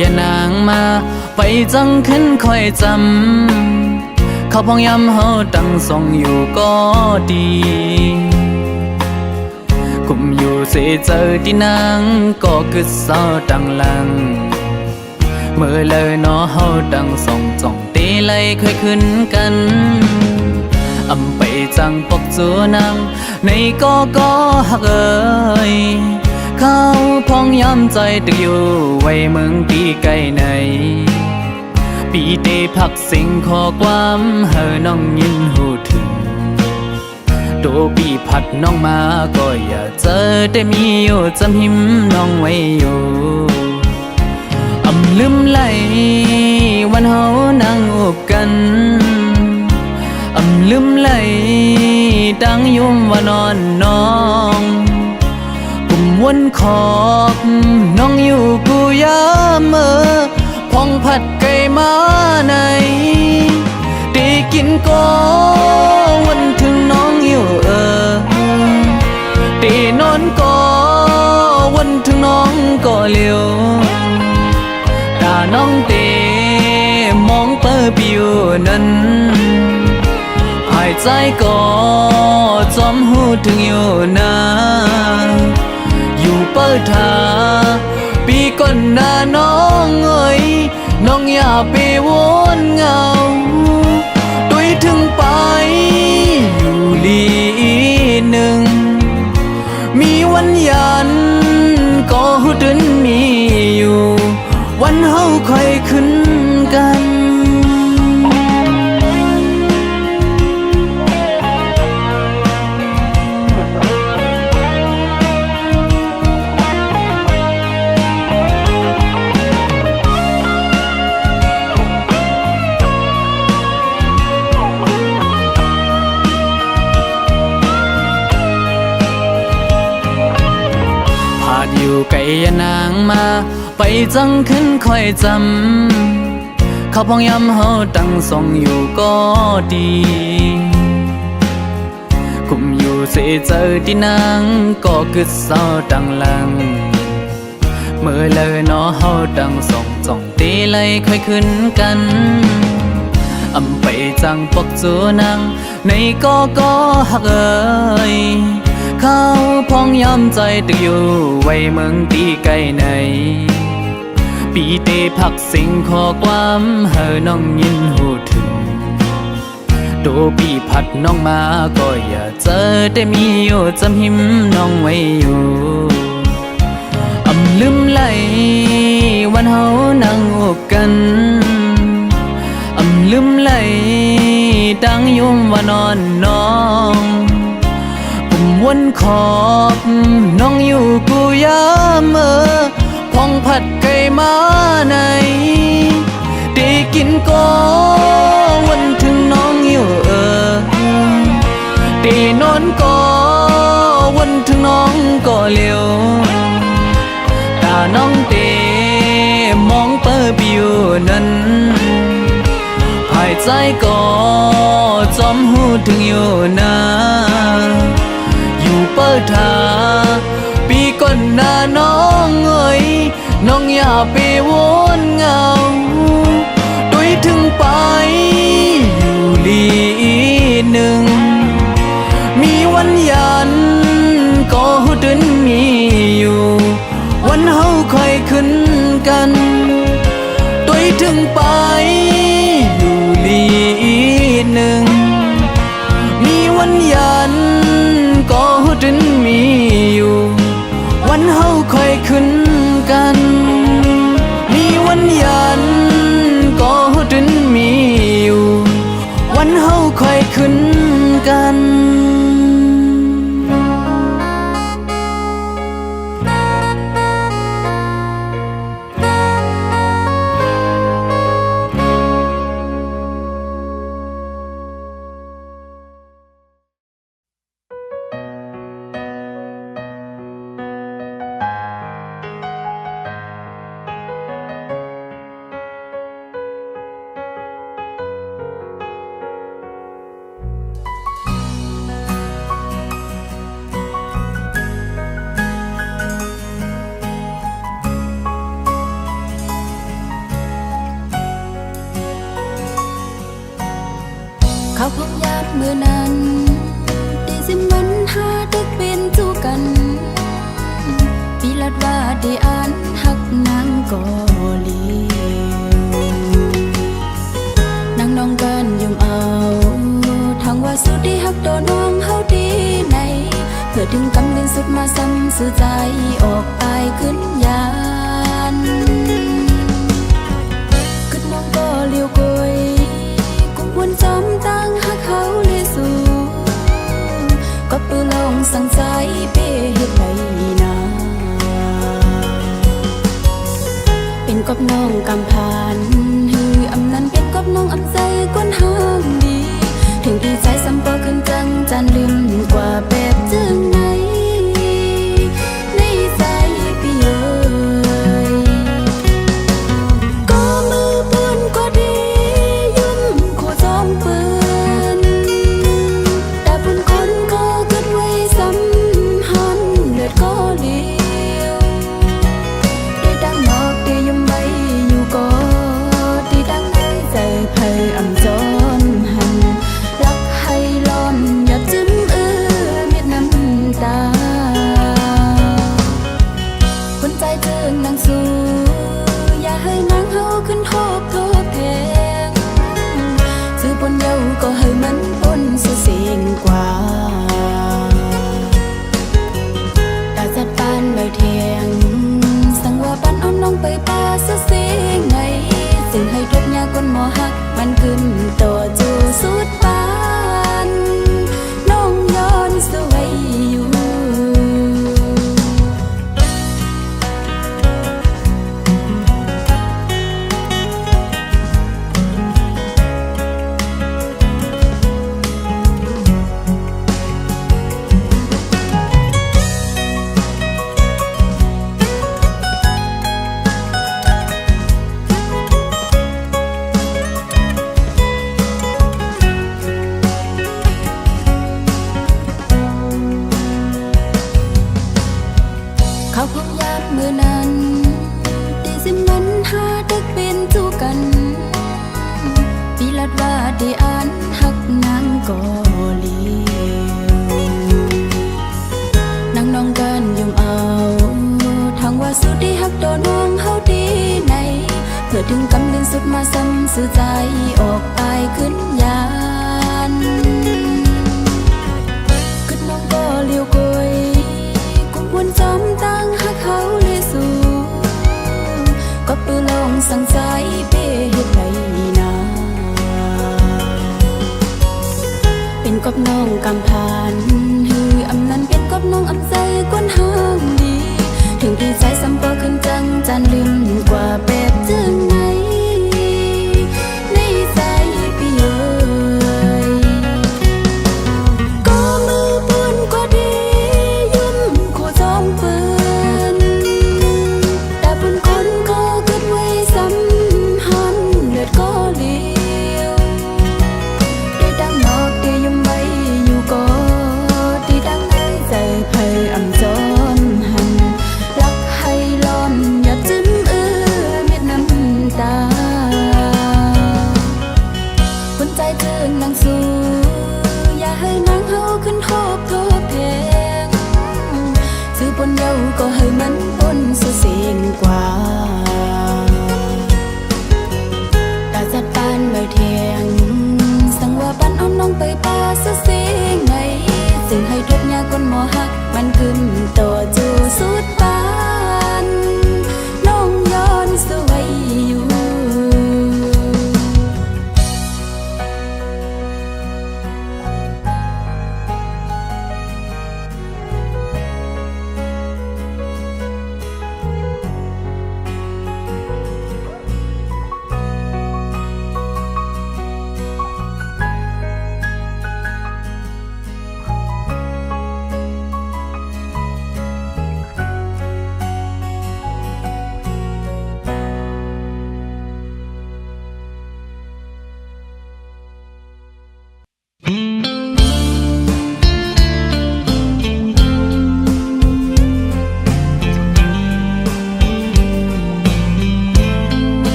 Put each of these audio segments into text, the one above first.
ยนางมาไปจังขึ้นคอยจำเขาพองย้ำเฮาตั้งส่องอยู่ก็ดีกุมอยู่เสียเจอที่นางก็คือเศร้าดังหลังเมื่อเลยนอเฮาดังส่องจ่องตีไล่ค่อยขึ้นกันอำไปจังปกจัวนางในก็หักเอ่ยเขาพองย้ำใจตึกอยู่ไว้เมืองปีไกลในปีเตพักสิ่งขอความเฮอน้องยินหูถึงโดปีพัดน้องมาก็อย่าเจอแต่มีอยู่จำหิมน้องไว้อยู่ลืมไหลวันเฮานั่งอุบกันลืมไหลดังยุ่มว่านอนน้องกุมวนขอบน้องอยู่กูยามเมื่อพองผัดไก่มาในได้กินก็วันถึงน้องอยู่ได้นอนก็วันถึงน้องก็เลี้ยวน้องเตมองเปิดปิวนั้นหายใจก็จอมหูถึงอยู่นาอยู่เปิดทาปีก่อนหน้าน้องเอ้ยน้องอย่าไปวนเงาด้วยถึงไปอยู่ลีหนึ่งมีวันยันก็หูดึนมีอยู่วันเฮาค่อยขึ้นกันพาดอยู่ไกลยานางมาไปจังขึ้นคอยจำเขาพองย้ำเฮาตั้งส่องอยู่ก็ดีกุมอยู่เสียเจอที่นางก็คือเศร้าดังหลังเมื่อเลยนอเฮาตั้งส่องจ่องตีไล่ค่อยขึ้นกันอำไปจังปกจัวนางในก็หักเอ่ยเขาพองย้ำใจตึกอยู่ไว้เมืองตีไกลในปีเตพักสิ่งขอความเฮอน้องยินหูถึงโดปีพัดน้องมาก็อย่าเจอแต่มีอยู่จำหิมน้องไว้อยู่ลืมไหลวันเฮานั่งอุบกันลืมไหลดังยุ่มว่านอนน้องกุมวนขอบน้องอยู่กูยามเมื่อพองผัดไก่มาในได้กินก็วันถึงน้องอยู่ได้นอนก็วันถึงน้องก็เลี้ยวตาน้องเตมองเปิดปิวนั้นหายใจก็จอมหูถึงอยู่นาอยู่เปิดทาปีก่อนหน้าน้องเอ้ยน้องอย่าไปวนเงาด้วยถึงไปอยู่ลีหนึ่งมีวันยันก็หูดึนมีอยู่วันเฮาค่อยขึ้นกันด้วยถึงไปอยู่ลีหนึ่งมีวันยันก็หูดึนมีอยู่วันเฮาค่อยขึ้นกันมีวันยันก็หูดึนมีอยู่วันเฮาค่อยขึ้นกัน เขาพงยามมือนั้นตีสิมันหาตึกเป็นจูกันปีลัดว่าได้อ่านหักนางก็เลียวนางน้องกันยมเอาทางว่าสุดที่หักตัวน้องเฮาดีในเพื่อถึงกำลินสุดมาซ้ำสื่อใจออกตายขึ้นยานขึ้นน้องก็เลี้ยวกยกุมวนจอมตั้งหักเขาเลยสู่ก็ปืนลงสั่งใจเป้เฮ็ดไรนาเป็นกบน้องกำพานฮืออำนั้นเป็นกบน้องอำใจก้นห้างดีถึงดีใจซ้ำก็ขึ้นจังจันลืมกว่าแบบจึงไหนในใจพี่เอ๋ยก็มือปืนก็ดียุ่มโคจอมปืนแต่ปืนคนก็เกิดไว้ซ้ำหันเลือดก็เลี้ยวได้ดังนอกได้ยุ่มไว้อยู่ก็ได้ดังในใจเพยอำจนหันรักให้ร้อนอย่าจิ้มเม็ดน้ำตาคนใจเจิงนางสู้อย่าให้นางเฮาขึ้นโทบโทบแพงซื้อปนเยาก็ให้มันปนเสียงกว่าตาจัดปานใบเทียงสั่งว่าปันเอาน้องไปป่าเสียงไงซึ่งให้ทุกยาคนหมอหักมันขึ้นต่อจูสุดปานน้องย้อนสวยอยู่เขาพงยามมือนั้นตีสิมันหาตึกเป็นจูกันปีลัดว่าได้อ่านหักนางก็เลียวนางน้องกันยมเอาทางว่าสุดที่หักตัวน้องเฮาดีในเพื่อถึงกำลินสุดมาซ้ำสื่อใจออกตายขึ้นยานขึ้นน้องก็เลี้ยวกยกุมวนจอมตั้งหักเขาเลยสู่ก็ปืนลงสั่งใจเป้เฮ็ดไรนาเป็นกบน้องกำพานฮืออำนั้นเป็นกบน้องอำใจก้นห้างดีถึงดีใจซ้ำก็ขึ้นจังจันลืมกว่าแบบจึงไหนในใจพี่เอ๋ยก็มือปืนก็ดียุ่มโคจอมปืนแต่ปืนคนก็เกิดไว้ซ้ำหันเลือดก็เลี้ยวได้ดังนอกได้ยุ่มไว้อยู่ก็ได้ดังในใจเพยอำจนหันรักให้ร้อนอย่าจิ้มเม็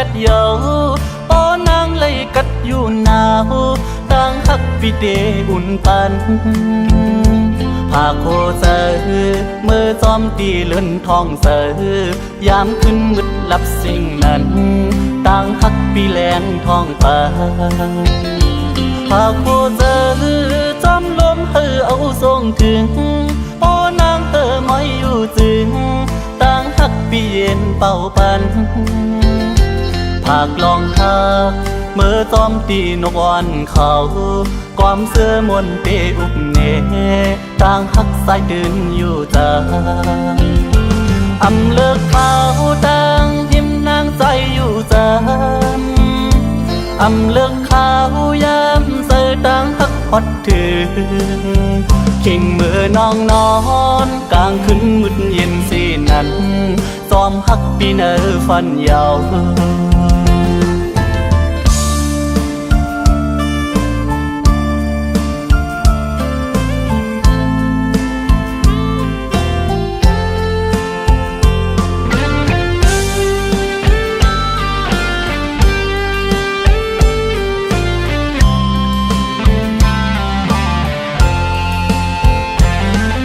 ดเยาปอนางเลยกัดอยู่หนาวต่างฮักพี่เดอุ่นปันพาโคเซอเมื่อจอมตีเลื่อนทองเซอยามขึ้นมืดลับสิ่งนั้นต่างฮักพี่แลงทองปาพาโคเซอจอมลมเฮอเอาทรงถึงปอนางเฮอไม่อยู่จึงต่างฮักพี่เย็นเป่าปันภาคลองฮักเมื่อจอมตีนกวันเขาความเสื้อมนเตอุบเนต่างฮักสายตื่นอยู่จางอำเลิกเขาต่างยิ้มนางใจอยู่จางอำเลิกเขายามเสือต่างฮักฮอดถึงเข่งเมื่อน้องนอนกลางคืนมืดเย็นสีนั้นจอมฮักปีเนอฟันยาว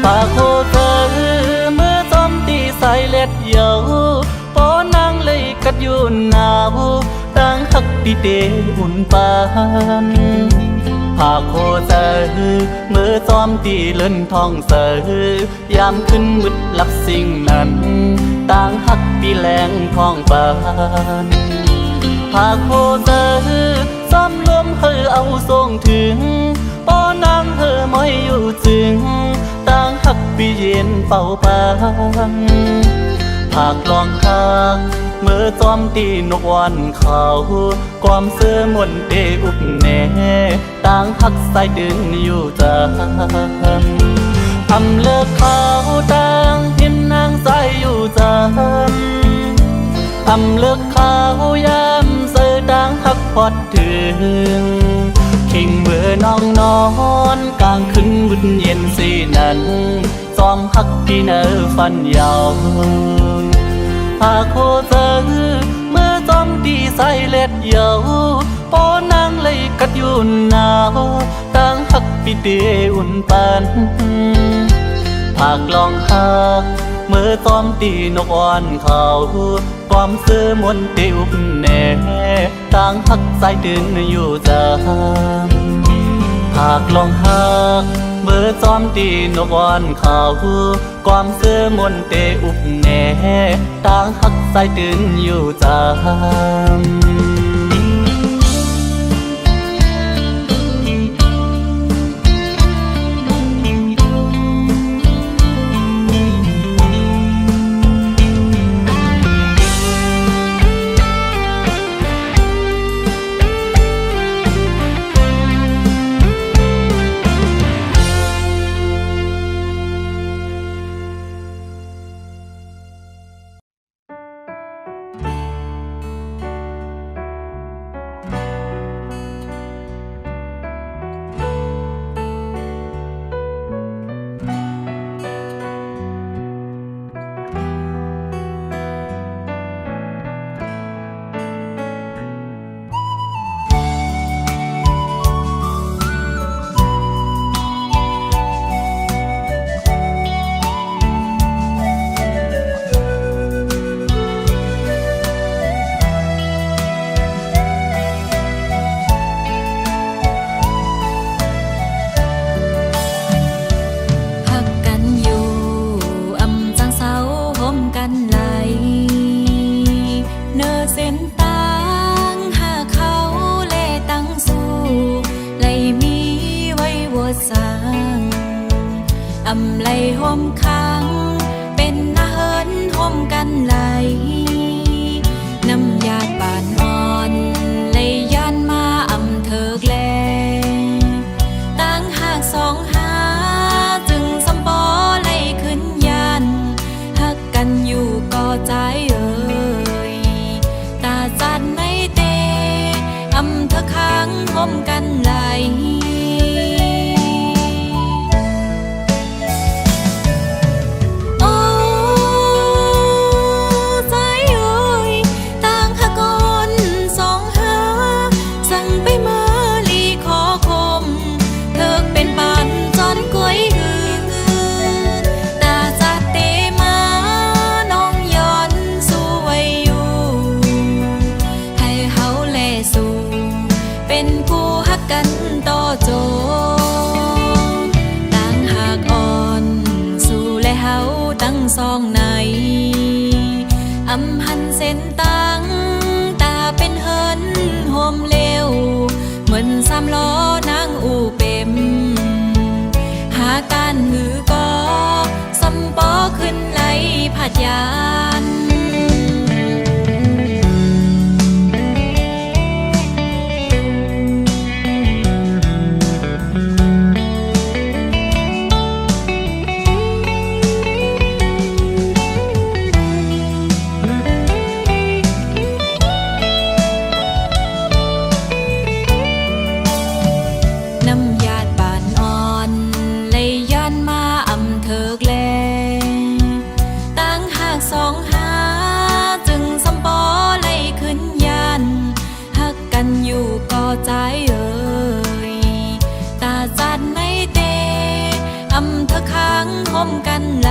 ปากโคเธอเมื่อจอมตีสายเล็ดเยาปอนางเลยกัดอยู่หนาวต่างฮักปีเดอุ่นปานปากโคเธอเมื่อจอมตีเลื่อนทองเสือยามขึ้นมืดลับสิ่งนั้นต่างฮักปีแลงทองปานปากโคเธอจอมลมเฮอเอาทรงถึงปอนางเฮอไม่อยู่จึงต่างฮักพี่เย็นเป่าปังภาคลองฮักเมื่อจอมตีนกวันเขาความเสื้อมนเตอุบแน่ต่างฮักสายดึงอยู่จางอำเลิกเขาต่างพิมนางใจอยู่จางอำเลิกเขายามเสื้อต่างฮักพอดถึงเข่งเมื่อน้องนอนกลางคืนมืดเย็นสีนั้นจอมฮักพี่เนอฟันยาวพาโคเซอเมื่อจอมตีใส่เล็ดเยาปอนางเลยกัดอยู่หนาวต่างฮักพี่เดอุ่นปันภาคลองฮักเมื่อจอมตีนกอ่อนเขาความเสื้อมนเตอุบแน่ต่างฮักสายตื่นอยู่จางภาคลองฮักเมื่อจอมตีนกอ่อนเขาความเสื้อมนเตอุบแน่ต่างฮักสายตื่นอยู่จางอำไลห่มค้างเป็นนาเฮินห่มกันไหลน้ำยาบานอ่อนเลยย้อนมาอำเถิกแลต่างหากสองหาจึงสำปอเลยขึ้นยันหักกันอยู่ก็ใจเอ่ยตาจัดไม่เตอำเถิกค้างห่มกันไหลน ามล้อนางอูเป็มหาการหือก็สำปอขึ้นไหลผัดยานใจเอ่ยตาจัดในเตอำเธอค้างคมกันไหล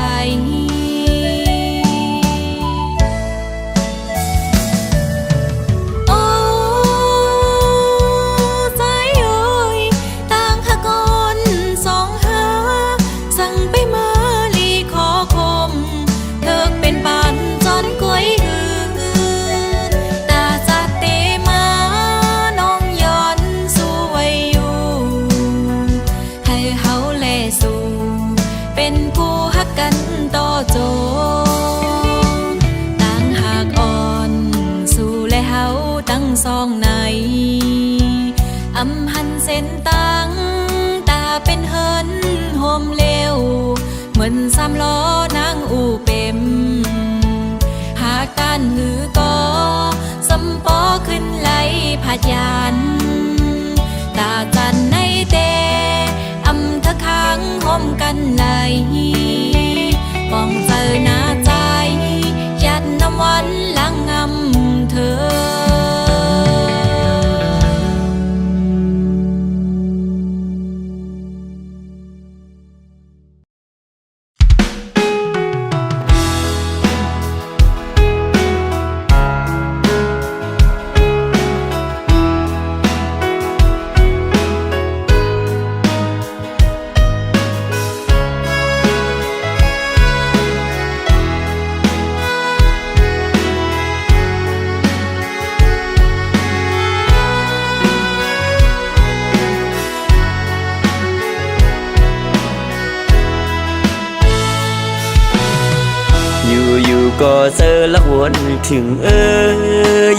โอ้ใจเอ่ยต่างหากอนสองหาสั่งไปมาลีขอคมเธอเป็นปานจอนก้อยหือตาจัดเตมาเป็นผู้ฮักกันต่อโจต่างหากอ่อนสู่และเฮาตั้งสองในอำหันเส้นตั้งตาเป็นเฮินโฮมเลวเหมือนสามล้อนางอูเป็มหากการหือก็สำปอขึ้นไหลผัดยานตาจันในเตอำเธอค้างคมกันไหลปองเจอหน้าใจยัดน้ำวันลังงำเธอก็เจอละวนถึง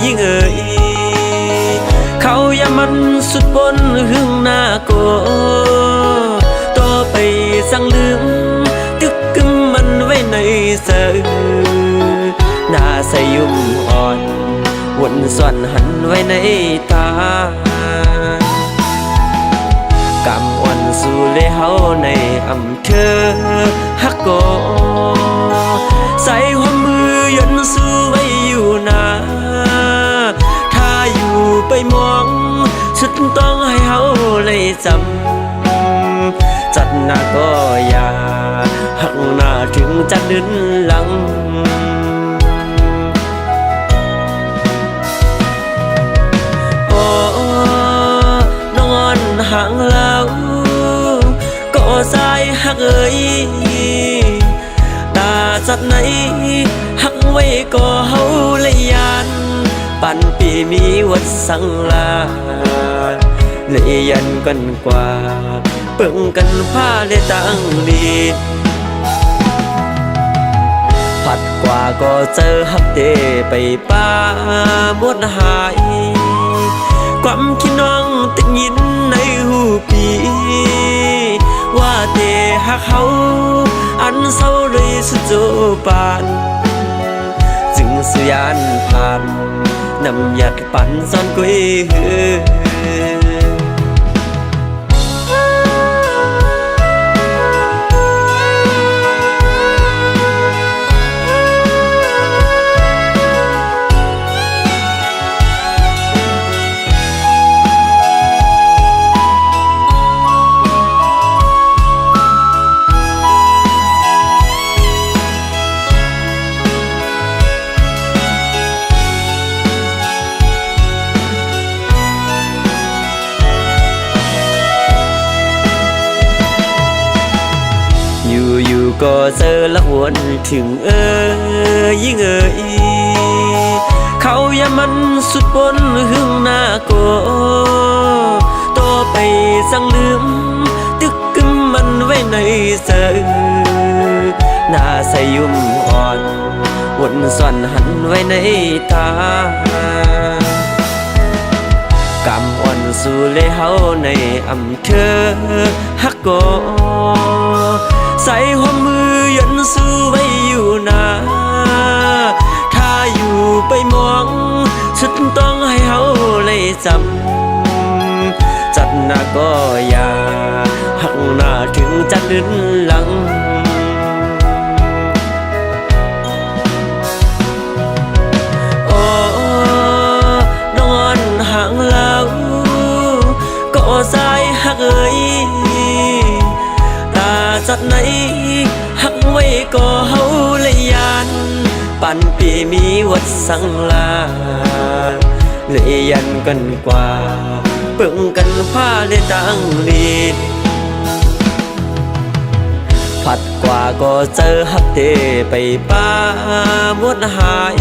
ยิ่งเขาอย่ามันสุดบนหึงหน้าโกต่อไปสั่งลืมตึกกึมมันไว้ในเสือหน้าใสยุ่มอ่อนวนส่วนหันไว้ในตากำวันสู่เลยเฮาในอำเภอฮักโกใส่หัวมือยนสู้ไว้อยู่นาถ้าอยู่ไปมองสุดต้องให้เฮาเลยจำจัดหน้าก็อย่าหักหน้าถึงจะดึนหลังโอ้นอนห่างแล้วก็สายหักตาจัดไหนหักไว้ก็เฮาเลยยานปันปีมีวัดสังลาเลยยันกันกว่าเปิ่งกันผ้าเลยตั้งดีผัดกว่าก็เจอฮักเตไปป้าหมดหายความคิดน้องติดยินในหูปีว่าเตหักเขาอันเศร้าเลยสุดโจปานจึงสุยานผ่านนำหยัดปั่นซ่อนกุยก็เจอละวนถึงยิ่งเขาอย่ามันสุดบนหึงหน้าโกต่อ ไปสั่งลืมตึกกึมมันไว้ในเสอหน้าใสยุ่มอ่อนวนซ่อนหันไว้ในตากำอ่อนสู่เลยเฮาในอำเภอฮักโกใส่หัวมือยนสู้ไว้อยู่นาถ้าอยู่ไปมองสุดต้องให้เฮาเลยจำจัดหน้าก็อย่าหักหน้าถึงจะลื่นหลังห่างแล้วก็สายหักเอ่ยตาจัดไหนหักไว้ก็เฮาเลยยานปันปีมีวัดสังลาเลยยันกันกว่าเปิ่งกันผ้าเลยตั้งลีดผัดกว่าก็เจอฮักเตไปป้าหมดหาย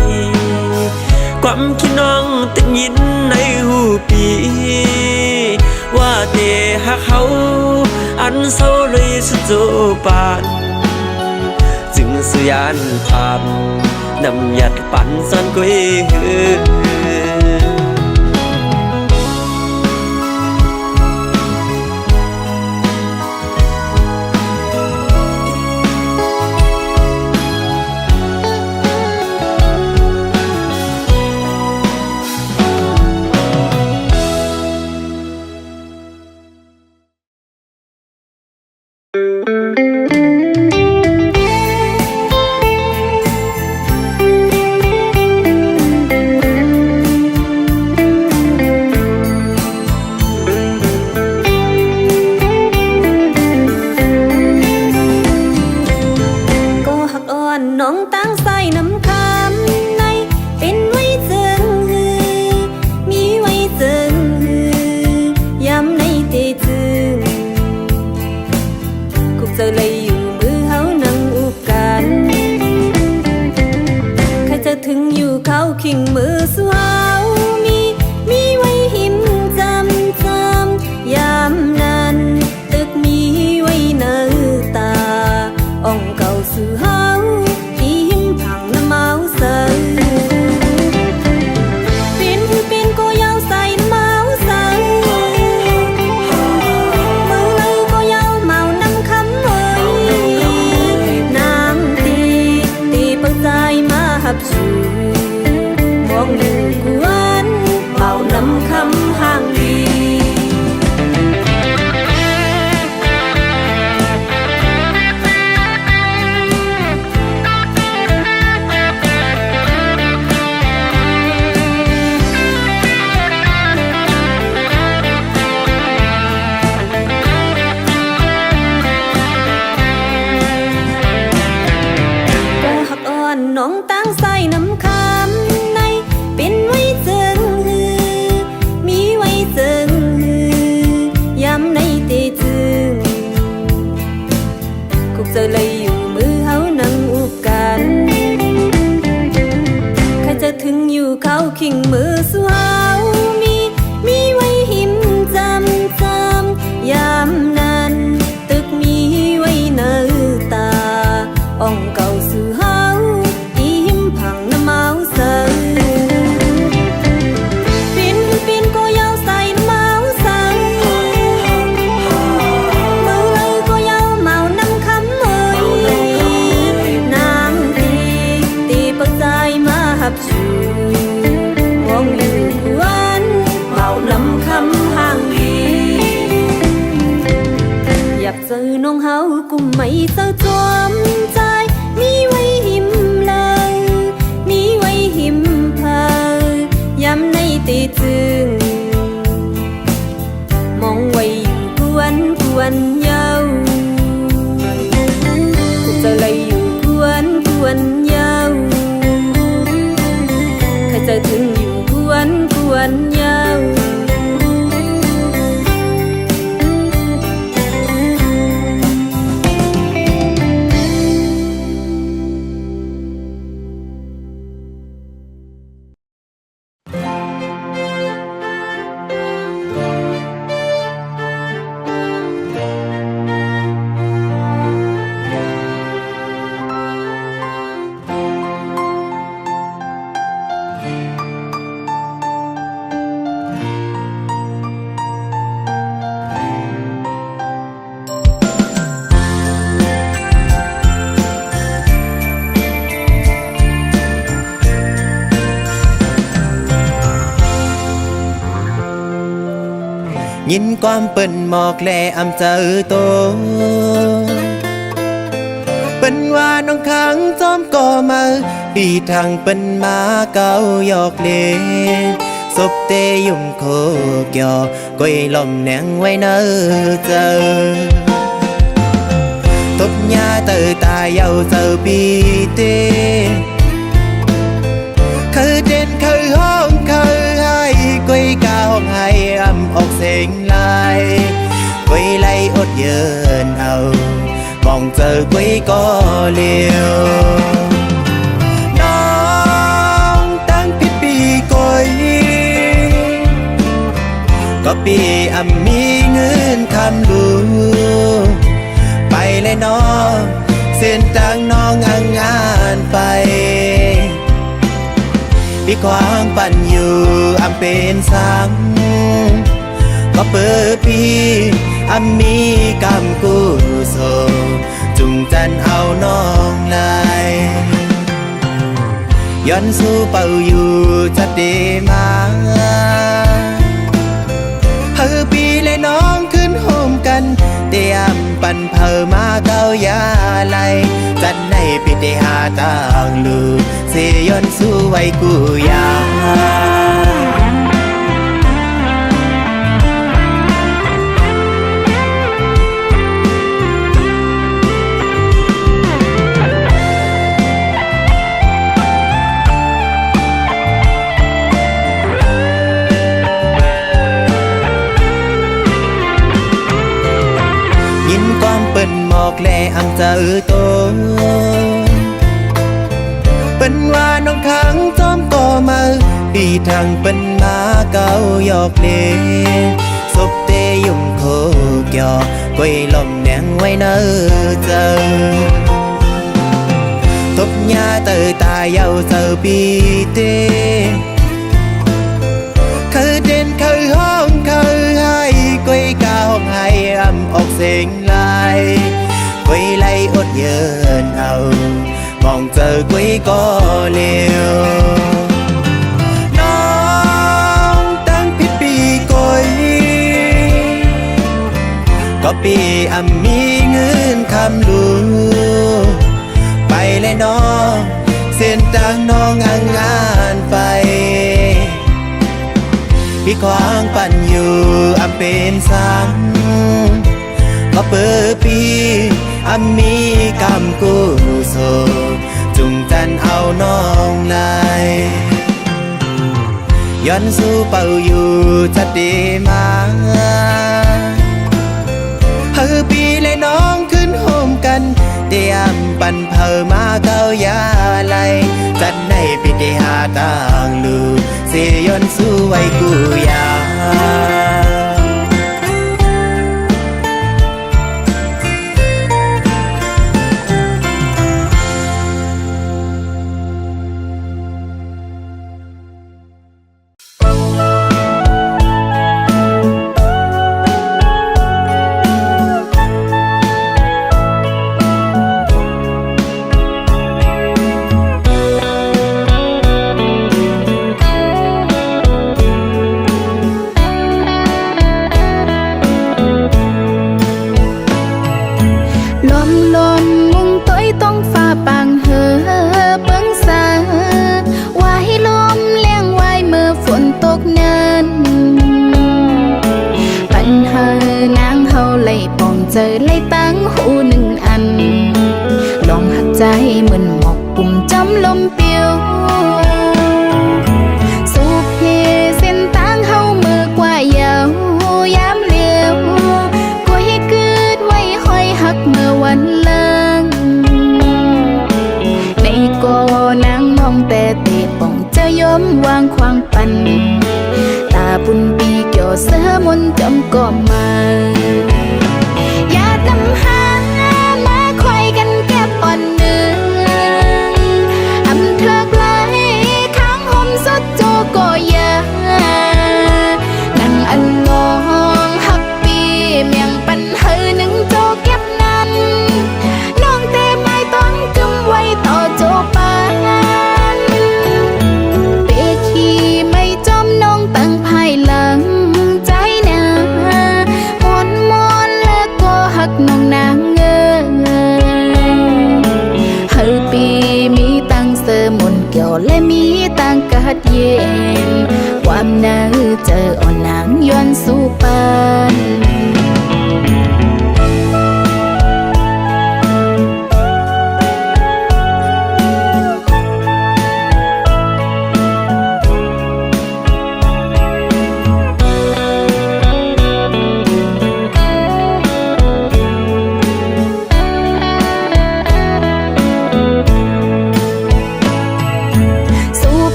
ความคิดน้องติดยินในหูปีว่าเดหักเขาอันเศร้าเลยสุดโจปานจึงสุยานภาพนำยัดปั่นซ่อนกุยหือน้องตั้งใส่น้ำคำในเป็นไว้เจิงฮือมีไว้เจิงฮือยามในเตจึงกุกเจอเลยอยู่มือเฮานั่งอุบกันใครจะถึงอยู่เขาขิงมือสู้เฮามีไว้หิมจำยามนั้นตึกมีไว้เนื้อตาอ่องเก่าสู่เฮามองอยู่กวนเมานำคำห่างดีก็หักอ่อนน้องตั้งใส่น้ำคำในเป็นไว้เจิงฮือมีไว้เจิงฮือยามในเตจึงกุกเจอเลยอยู่มือเฮานั่งอุบกันใครจะถึงอยู่เขาขิงมือสู้เฮามีไว้หิมจำยามนั้นตึกมีไว้เนื้อตาอ่องเก่าสู่เฮามองอยู่กวนเมานำคำห่างดีอยากเจอน้องเฮากุมไม่เศร้าจอมใจมีไว้หิมเลยมีไว้หิมเพอยามในเตจึงมองไว้อยู่กวนเยากุเจอเลยอยู่กวนเยาจะถึงอยู่กวนยาว ยินความเปิ้นหมอกแลอำเจอโตเปิ้นว่าน้องขังจอมก่อมาปีทางเปิ้นมาเก่าหยอกเลศพเตยุ่มโคกยอก้อยลมแนงไว้เนอเจอตบยาเตอตายเยาเจอปีเตคือเด่นคือห้องคือให้ก้อยกาห้องให้อำออกเสียงลายก้อยไล่อดเยินเอามองเจอก้อยก็เลี้ยวน้องตั้งผิดปีก้อยก็ปีอำมีเงินคำลูไปเลยน้องเส้นทางน้องอ่างงานไปพี่ควางปั่นอยู่อำเป็นสังก็เปิดปีอำมีกำกู้โซจุงจันเอาน้องลายย้อนสู้เป่าอยู่จะดีมาเฮอปีและน้องขึ้นโฮมกันเตรียมปั่นเพอมาเก้ายาไหลจันในปิเตหาต่างลูเสย้อนสู้ไว้กูยาเปิ้นหมอกแลอำเจอโตเปิ้นว่าน้องขังจอมก่อมาปีทางเปิ้นมาเก่าหยอกเลศพเตยุ่มโคกยอก้อยลมแนงไว้เนอเจอตบยาเตอตายเยาเจอปีเตคือเด่นคือห้องคือให้ก้อยกาห้องให้อำออกเสียงลายก้อยไล่อดเยินเอามองเจอก้อยก็เลี้ยวน้องตั้งผิดปีก้อยก็ปีอำมีเงินคำลูไปเลยน้องเส้นทางน้องอ่างงานไปพี่ควางปั่นอยู่อำเป็นสังก็เปิดปีอำมีกำกู้โซจุงจันเอาน้องลายย้อนสู้เป่าอยู่จะดีมาเฮอปีและน้องขึ้นโฮมกันเตรียมปั่นเพอมาเก้ายาไหลจัดในปิเตหาต่างลูเสย้อนสู้ไว้กูยาเจอเลยตั้งหูหนึ่งอันลองหักใจเหมือนหมอกปุ่มจำลมเปียวสูบเฮเส้นตั้งเฮามือกว่าเยาวยามเลี้ยวก็ให้เกิดไว้ห้อยหักเมื่อวันเลิงในก็นางมองแต่เตะป่องจะยอมวางควางปันตาบุญปีเกี่ยวเสือมนจำก็มาตำหามาคอยกันแก็บอ่อนเนื้ออำเธอกไหลข้างห่มสดโจก็ยานั่งอันงองหักปีเมียงปันเฮอหนึ่งโจเก็บนั้นน้องเตะไม้ต้นกึมไว้ต่อโจปานเปขี้ไม่จอมน้องตั้งภายหลังใจนาน อนสู่ปาน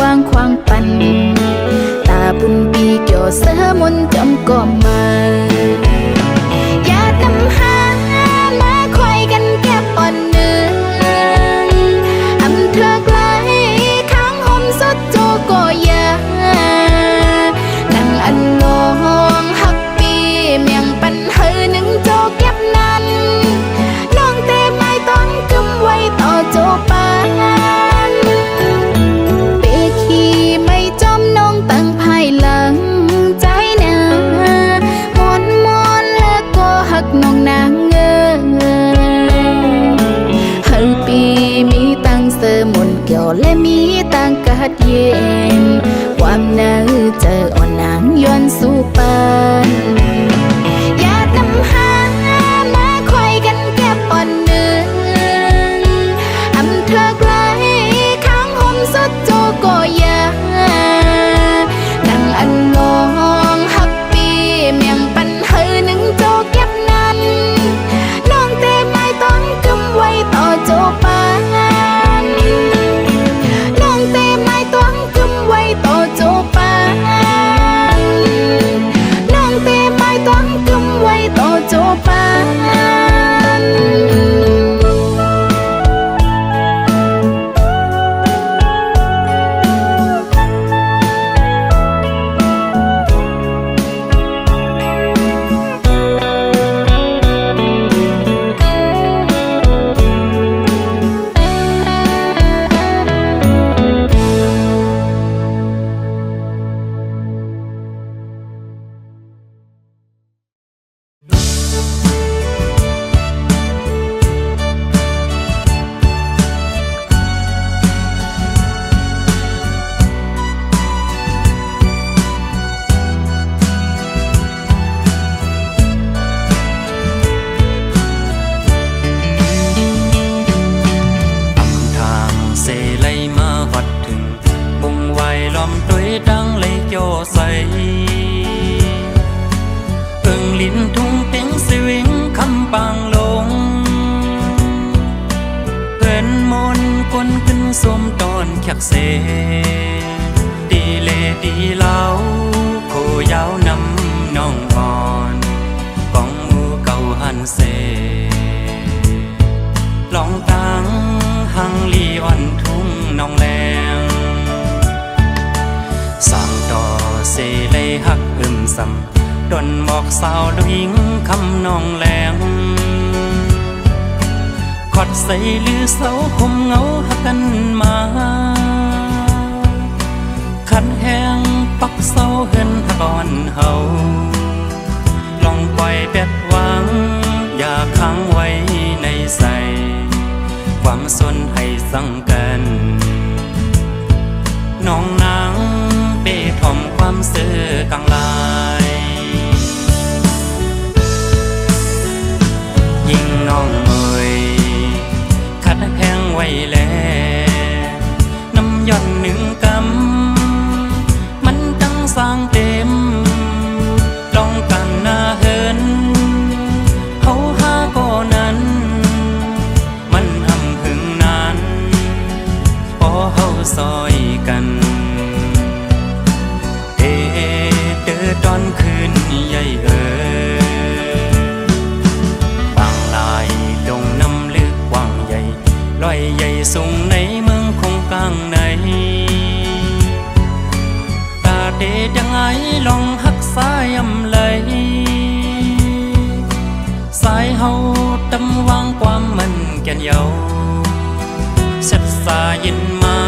วางควางปันตาบุญปีเกี่ยวเสือมนจอมก็มาอย่านำหามาคอยกันแก่ปอนเนื้ออำเธอไกลข้างหอมสดโจก็ยานั่งอันลองหักปีเมียงปันเฮอหนึ่งโจเก็บนั้นน้องเตไม้ต้นกำไว้ต่อโจปาตั้งภายหลังใจนามอนมอนแล้วก็หักน้องนางเงเฮอปีมีตั้งเสมนเกี่ยวและมีตั้งกัดเย็นความน่าเจออ่อนนางย้อนสู่ปานอย่านำหามาคอยกันแก่ปอนเนื้ออำเธอไกลข้างหอมสดโจก็ยาอันลองหักปีเมียงปันเฮอหนึ่งโจเก็บนั้นน้องเตไม้ต้นกำไว้ต่อโจปานน้องเตไม้ต้นกำไว้ต่อโจปานน้องเตไม้ต้นกำไว้ต่อโจปานเสดีเลดีเล่าโคยาวนำน้องอ่อนกองมูเก่าหันเสลองตังหังลีอ่อนทุ่งน้องแรงสั่งต่อเสเลยหักซ้ำดนบอกสาวดวิงคำน้องแรงขอดใส่ลือเสาคมเงาหักกันมาขันแห้งปักเศร้าเหินหักอ่อนเฮาลองปล่อยแบบหวังอย่าค้างไว้ในใจความสนให้สั่งกันน้องนางเปทอมความเสื่อกลางลายยิ่งน้องเอ่ยขัดแห้งไว้แล้วน้ำย่อนหนึ่งกำมันตั้งสร้างเต็มลองกันหน้าเหินเขาหาก็นั้นมันหำหึงนานพอเฮาซอยกันเเดินตอนคืนใหญ่บางลายลงน้ำลึกกว้างใหญ่ลอยใหญ่สูงในเมืองคงกลางในตาเดยังไงลองหักสายอำเลยสายเฮาตำวางความมันแก่นเยาเสร็จสายินมา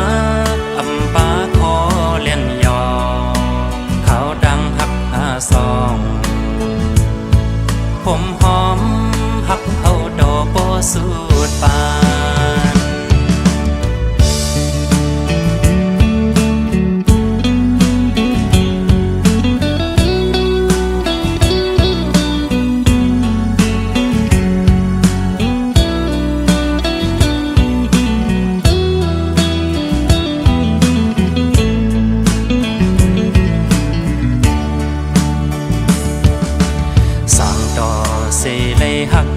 อำปาคอเล่นยอเขาดังหักหาซอง ผมหอมหักเอาดอกโบสูดปาน เสเลยหัก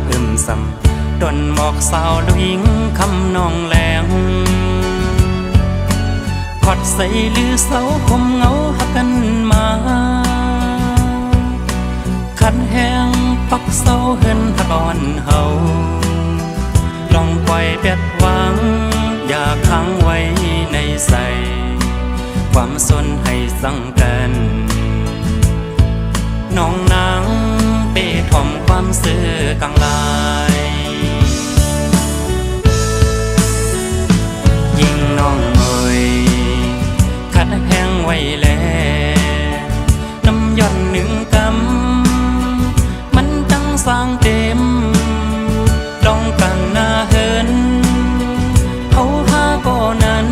ซ้ำดนหมอกสาวลุยิงคำนองแหลงขอดใส่ลือเสาคมเงาหักกันมาขันแห้งปักเสาเหินหักอ่อนเฮาลองปล่อยเบ็ดวางอย่าค้างไว้ในใสความสนให้สั่งกันน้องนางเป้ถ่อมความซื่อกลางลายยิ่งน้องเอ่ยขัดแห้งไว้แล้วน้ำย่อนหนึ่งกำมันจังสร้างเต็มลองกันหน้าเหินเขาหาก็นั้น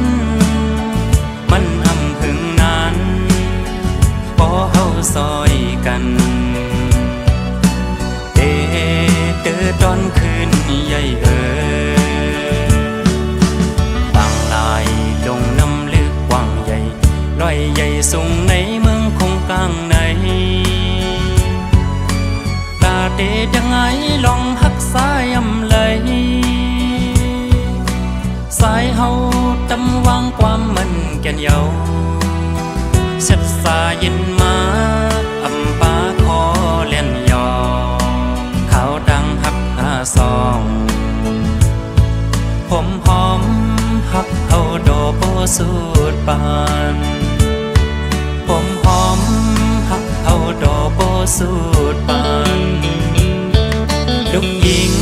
มันอำพึงนั้นพอเฮาซอยกันตอนคืนใหญ่บางลายดงน้ำลึกกว้างใหญ่ลอยใหญ่สูงในเมืองคงกลางในตาเดดังไงลองหักสายอำเลยสายเฮาตำวางความมันแก่นเยาเสร็จสายินมาอำปาขอเล่นยอเขาดังหักซองผมหอมหักเอาดอกโบสูดปานผมหอมหักเอาดอกโบสูดปานลูกหญิง